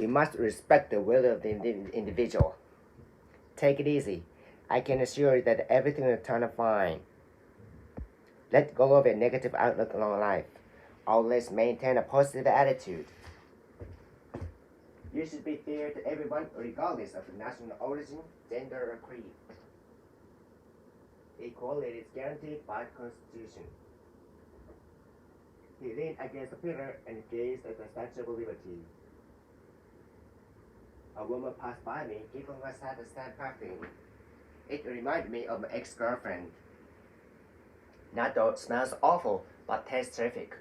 We must respect the will of the individual. Take it easy. I can assure you that everything will turn out fine. Let go of a negative outlook on life. Always maintain a positive attitude. You should be fair to everyone regardless of national origin, gender, or creed. Equality is guaranteed by the Constitution. He leaned against a pillar and gazed at the Statue of Liberty. A woman passed by me, giving herself a sad perfume. It reminded me of my ex-girlfriend. That dog smells awful, but tastes terrific.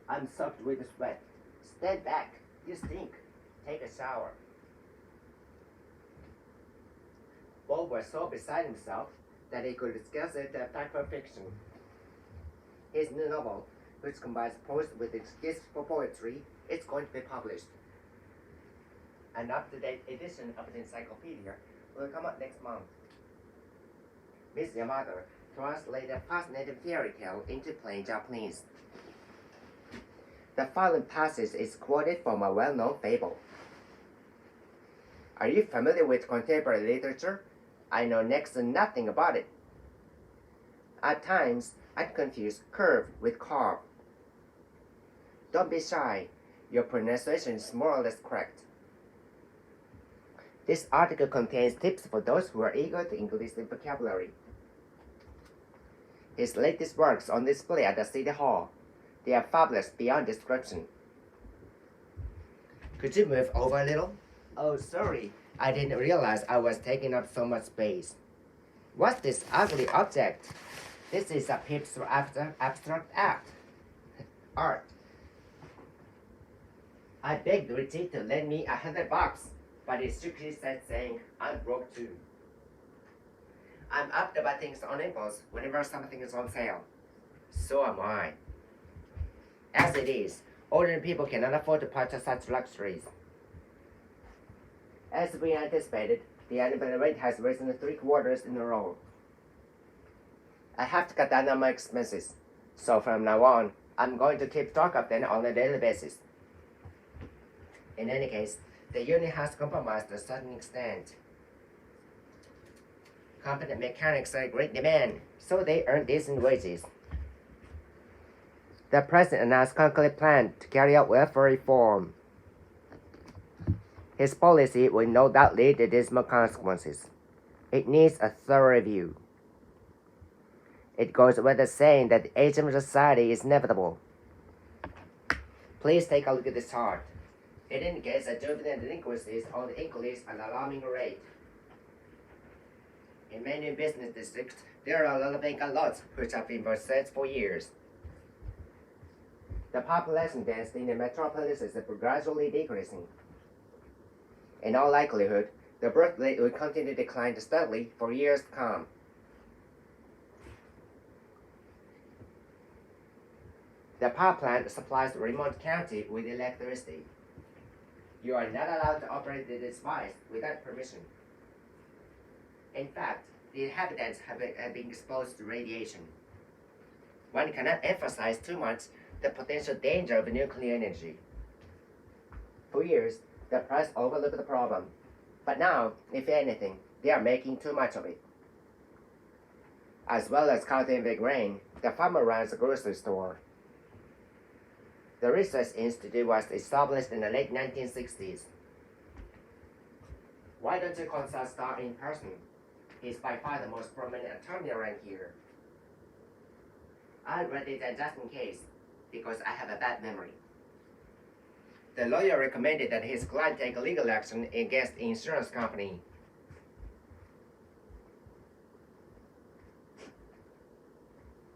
I'm soaked with sweat. Stand back. You stink. Take a shower. Bob was so beside himself that he could scarcely type perfection. His new novel, which combines prose with its gifts for poetry, is going to be published. An up-to-date edition of the encyclopedia will come out next month. Miss Yamada translated a fascinating fairy tale into plain Japanese. The following passage is quoted from a well-known fable. Are you familiar with contemporary literature? I know next to nothing about it. At times, I confuse curve with carve. Don't be shy. Your pronunciation is more or less correct. This article contains tips for those who are eager to increase their vocabulary. His latest works on display at the City Hall. They are fabulous beyond description. Could you move over a little? Oh, sorry. I didn't realize I was taking up so much space. What's this ugly object? This is a piece of abstract art. I begged Richie to lend me $100, but he strictly said saying, I'm broke too. I'm up to buy things on impulse whenever something is on sale. So am I. As it is, ordinary people cannot afford to purchase such luxuries. As we anticipated, the unemployment rate has risen 3 quarters in a row. I have to cut down on my expenses, so from now on, I'm going to keep track of them on a daily basis. In any case, the union has compromised to a certain extent. Competent mechanics are in great demand, so they earn decent wages. The president announced concrete plan to carry out welfare reform. His policy will no doubt lead to dismal consequences. It needs a thorough review. It goes without saying that the age of society is inevitable. Please take a look at this chart. It indicates that juvenile delinquencies on the increase at an alarming rate. In many business districts, there are a lot of vacant lots which have been for sale for years. The population density in the metropolis is gradually decreasing. In all likelihood, the birth rate will continue to decline steadily for years to come. The power plant supplies Fremont County with electricity. You are not allowed to operate the device without permission. In fact, the inhabitants have been exposed to radiation. One cannot emphasize too much the potential danger of nuclear energy. For years, the press overlooked the problem, but now, if anything, they are making too much of it. As well as cultivating grain, the farmer runs a grocery store. The Research Institute was established in the late 1960s. Why don't you consult Starr in person? He's by far the most prominent attorney around here. I read it just in case, because I have a bad memory. The lawyer recommended that his client take legal action against the insurance company.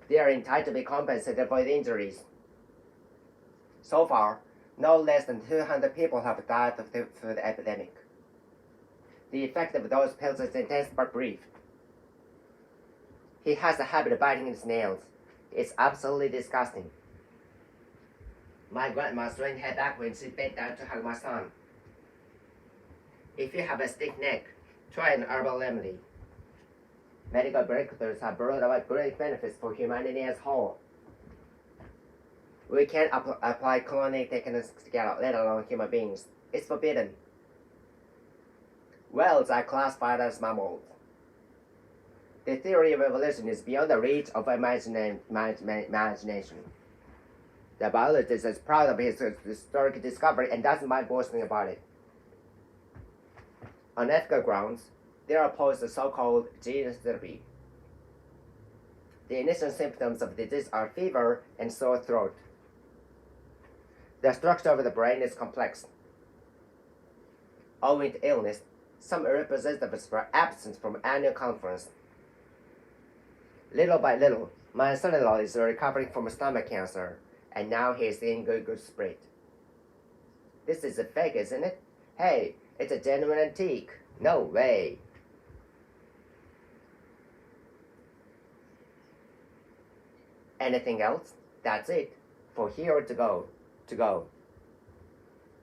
They are entitled to be compensated for the injuries. So far, no less than 200 people have died through the epidemic. The effect of those pills is intense but brief. He has a habit of biting his nails. It's absolutely disgusting. My grandma strained her back when she bent down to hug my son. If you have a stiff neck, try an herbal remedy. Medical breakthroughs have brought about great benefits for humanity as a whole. We can't apply cloning techniques together, let alone human beings. It's forbidden. Whales are classified as mammals. The theory of evolution is beyond the reach of imagination. The biologist is proud of his historic discovery and doesn't mind boasting about it. On ethical grounds, they are opposed to so-called gene therapy. The initial symptoms of disease are fever and sore throat. The structure of the brain is complex. Owing to illness, some representatives were absent from annual conference. Little by little, my son-in-law is recovering from stomach cancer, and now he is in good spirit. This is a fake, isn't it? Hey, it's a genuine antique. No way. Anything else? That's it. For here to go.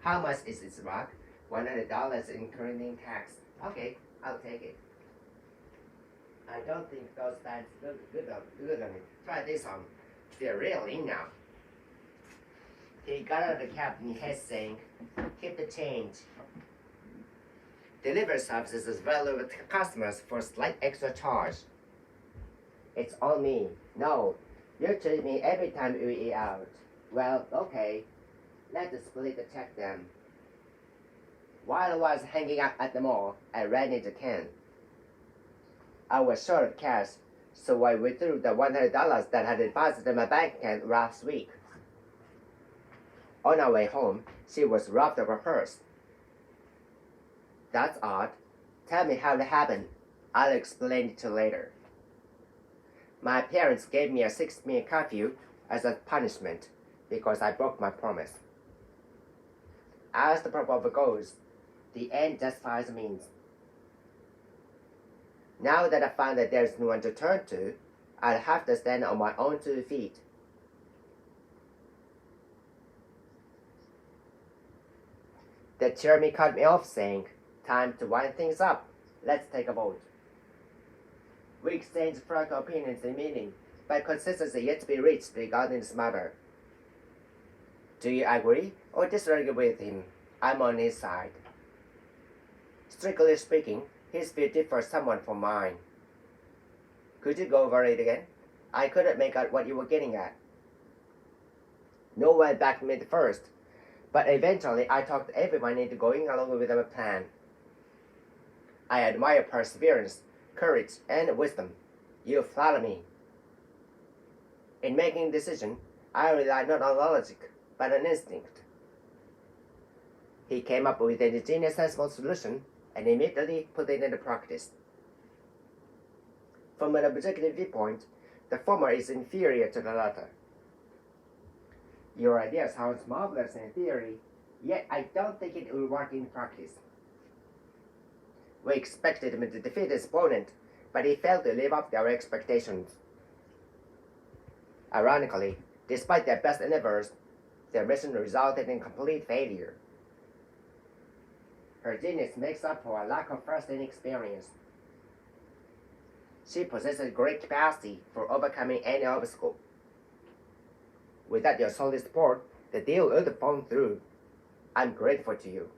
How much is this rock? $100 including tax. Okay, I'll take it. I don't think those bags look good on it. Try this on. They're real in now. He got out of the cab in his saying, keep the change. Delivery services is valuable to customers for a slight extra charge. It's on me. No, you treat me every time we eat out. Well, okay. Let's split the check then. While I was hanging out at the mall, I ran into Ken. I was short of cash, so I withdrew the $100 that I had deposited in my bank account last week. On our way home, she was robbed of her purse. That's odd. Tell me how it happened. I'll explain it to you later. My parents gave me a 6-minute curfew as a punishment because I broke my promise. As the proverb goes, the end justifies the means. Now that I found that there's no one to turn to, I'll have to stand on my own 2 feet. The chairman cut me off saying, time to wind things up. Let's take a vote. We exchanged frank opinions in the meeting, but consensus is yet to be reached regarding this matter. Do you agree or disagree with him? I'm on his side. Strictly speaking, his view differs somewhat from mine. Could you go over it again? I couldn't make out what you were getting at. No one backed me at first, but eventually I talked everyone into going along with my plan. I admire perseverance, courage, and wisdom. You flatter me. In making a decision, I rely not on logic, but on instinct. He came up with an ingenious, sensible solution and immediately put it into practice. From an objective viewpoint, the former is inferior to the latter. Your idea sounds marvelous in theory, yet I don't think it will work in practice. We expected him to defeat his opponent, but he failed to live up to our expectations. Ironically, despite their best endeavors, their mission resulted in complete failure. Her genius makes up for a lack of first-hand experience. She possesses great capacity for overcoming any obstacle. Without your solid support, the deal would have fallen through. I'm grateful to you.